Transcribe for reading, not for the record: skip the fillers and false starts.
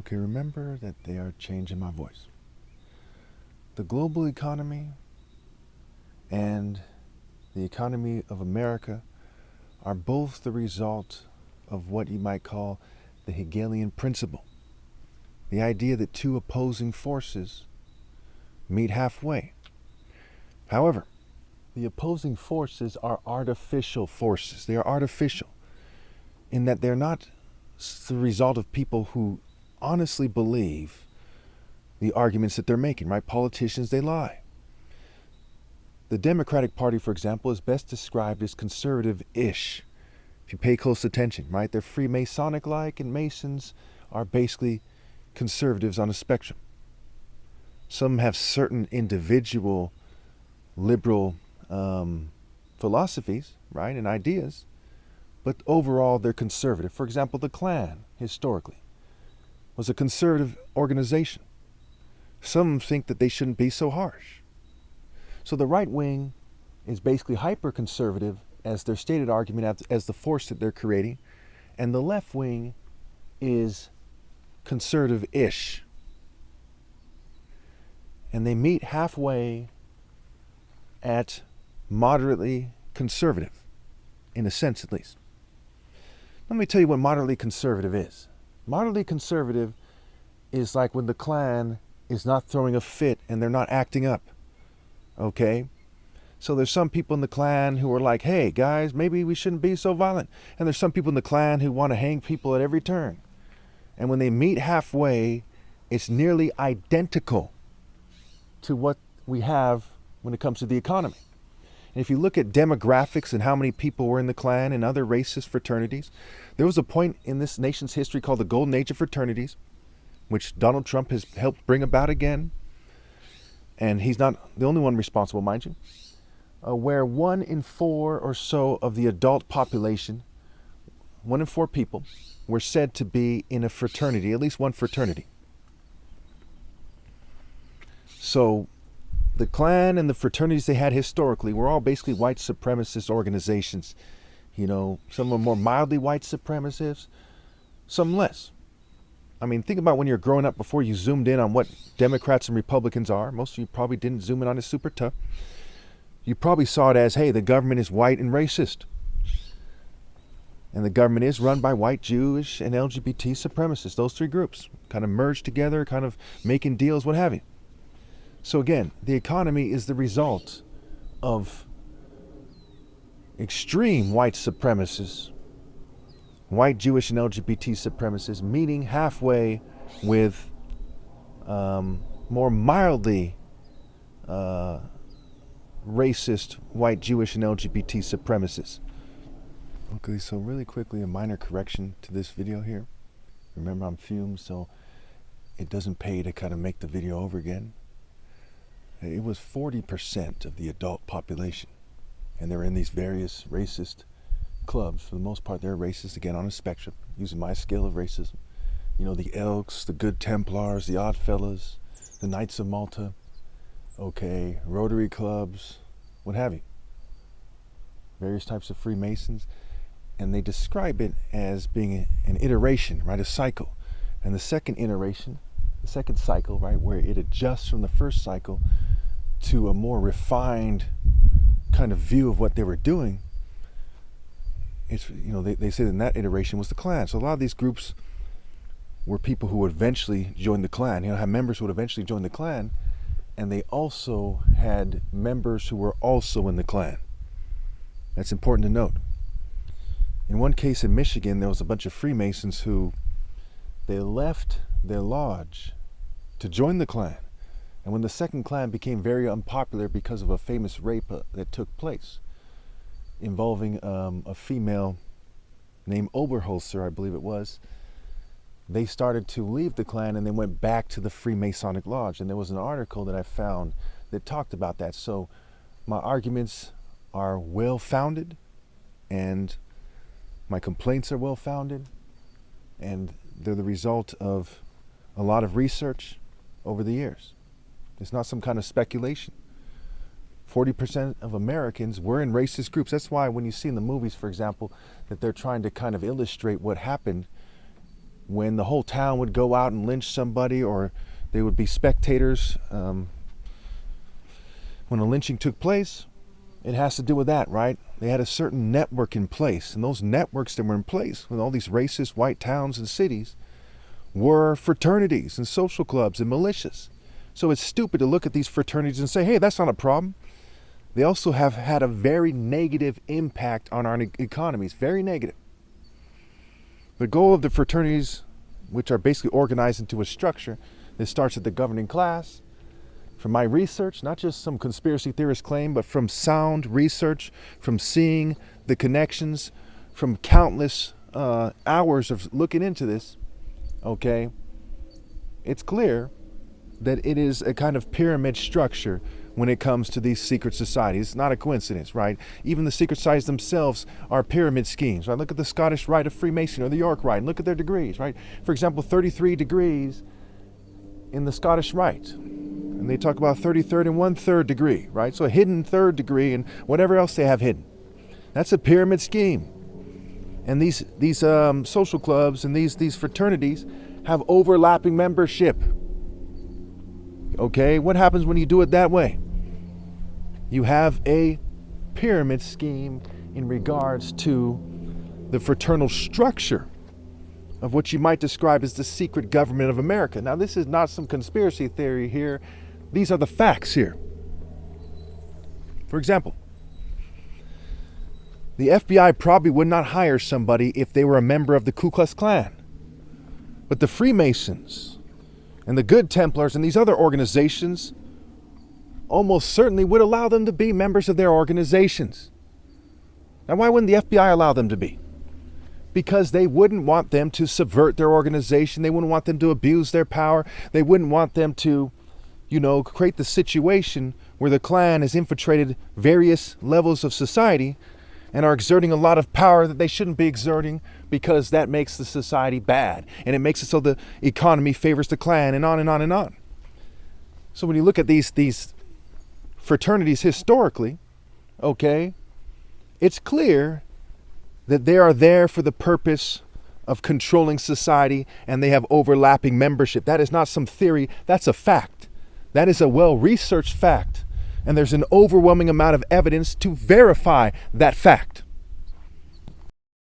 Okay, remember that they are changing my voice. The global economy and the economy of America are both the result of what you might call the Hegelian principle. The idea that two opposing forces meet halfway. However, the opposing forces are artificial forces. They are artificial in that they're not the result of people who honestly believe the arguments that they're making, right? Politicians, they lie. The Democratic Party, for example, is best described as conservative-ish. If you pay close attention, right? They're Freemasonic-like, and Masons are basically conservatives on a spectrum. Some have certain individual liberal philosophies, right, and ideas, but overall they're conservative. For example, the Klan, historically, was a conservative organization. Some think that they shouldn't be so harsh. So the right wing is basically hyper-conservative as their stated argument, as the force that they're creating, and the left wing is conservative-ish. And they meet halfway at moderately conservative, in a sense at least. Let me tell you what moderately conservative is. Moderately conservative is like when the Klan is not throwing a fit and they're not acting up. Okay? So there's some people in the Klan who are like, hey guys, maybe we shouldn't be so violent. And there's some people in the Klan who want to hang people at every turn. And when they meet halfway, it's nearly identical to what we have when it comes to the economy. And if you look at demographics and how many people were in the Klan and other racist fraternities, there was a point in this nation's history called the Golden Age of Fraternities, which Donald Trump has helped bring about again. And he's not the only one responsible, mind you, where 1 in 4 or so of the adult population, 1 in 4 people, were said to be in a fraternity, at least one fraternity. So the Klan and the fraternities they had historically were all basically white supremacist organizations. You know, some are more mildly white supremacists, some less. I mean, think about when you're growing up before you zoomed in on what Democrats and Republicans are. Most of you probably didn't zoom in on it super tough. You probably saw it as, hey, the government is white and racist. And the government is run by white, Jewish, and LGBT supremacists. Those three groups kind of merged together, kind of making deals, what have you. So again, the economy is the result of extreme white supremacists, white, Jewish, and LGBT supremacists meeting halfway with more mildly racist white, Jewish, and LGBT supremacists. Okay, so really quickly, a minor correction to this video here. Remember, I'm fumed, so it doesn't pay to kind of make the video over again. It was 40% of the adult population, and they're in these various racist clubs. For the most part, they're racist, again, on a spectrum, using my scale of racism. You know, the Elks, the Good Templars, the Oddfellows, the Knights of Malta, okay, Rotary clubs, what have you. Various types of Freemasons, and they describe it as being an iteration, right, a cycle. And the second iteration, the second cycle, right, where it adjusts from the first cycle to a more refined kind of view of what they were doing. It's, you know, they say that iteration was the Klan. So a lot of these groups were people who would eventually join the Klan. You know, have members who would eventually join the Klan, and they also had members who were also in the Klan. That's important to note. In one case in Michigan, there was a bunch of Freemasons who they left their lodge to join the Klan. And when the second Klan became very unpopular because of a famous rape that took place involving a female named Oberholzer, I believe it was, they started to leave the Klan and they went back to the Freemasonic Lodge. And there was an article that I found that talked about that. So my arguments are well-founded, and my complaints are well-founded, and they're the result of a lot of research over the years. It's not some kind of speculation. 40% of Americans were in racist groups. That's why when you see in the movies, for example, that they're trying to kind of illustrate what happened when the whole town would go out and lynch somebody, or they would be spectators when a lynching took place, it has to do with that, right? They had a certain network in place, and those networks that were in place with all these racist white towns and cities were fraternities and social clubs and militias. So it's stupid to look at these fraternities and say, hey, that's not a problem. They also have had a very negative impact on our economies, very negative. The goal of the fraternities, which are basically organized into a structure that starts at the governing class, from my research, not just some conspiracy theorist claim, but from sound research, from seeing the connections, from countless hours of looking into this, okay, it's clear that it is a kind of pyramid structure when it comes to these secret societies. It's not a coincidence, right? Even the secret societies themselves are pyramid schemes, right? Look at the Scottish Rite of Freemasonry or the York Rite, and look at their degrees, right? For example, 33 degrees in the Scottish Rite. And they talk about 33rd and 1/3 degree, right? So a hidden 3rd degree and whatever else they have hidden. That's a pyramid scheme. And these social clubs and these fraternities have overlapping membership. Okay, what happens when you do it that way? You have a pyramid scheme in regards to the fraternal structure of what you might describe as the secret government of America. Now, this is not some conspiracy theory here. These are the facts here. For example, the FBI probably would not hire somebody if they were a member of the Ku Klux Klan. But the Freemasons and the Good Templars and these other organizations almost certainly would allow them to be members of their organizations. Now, why wouldn't the FBI allow them to be? Because they wouldn't want them to subvert their organization. They wouldn't want them to abuse their power. They wouldn't want them to, create the situation where the Klan has infiltrated various levels of society and are exerting a lot of power that they shouldn't be exerting, because that makes the society bad. And it makes it so the economy favors the Klan, and on and on and on. So when you look at these fraternities historically, okay, it's clear that they are there for the purpose of controlling society, and they have overlapping membership. That is not some theory, that's a fact. That is a well-researched fact, and there's an overwhelming amount of evidence to verify that fact.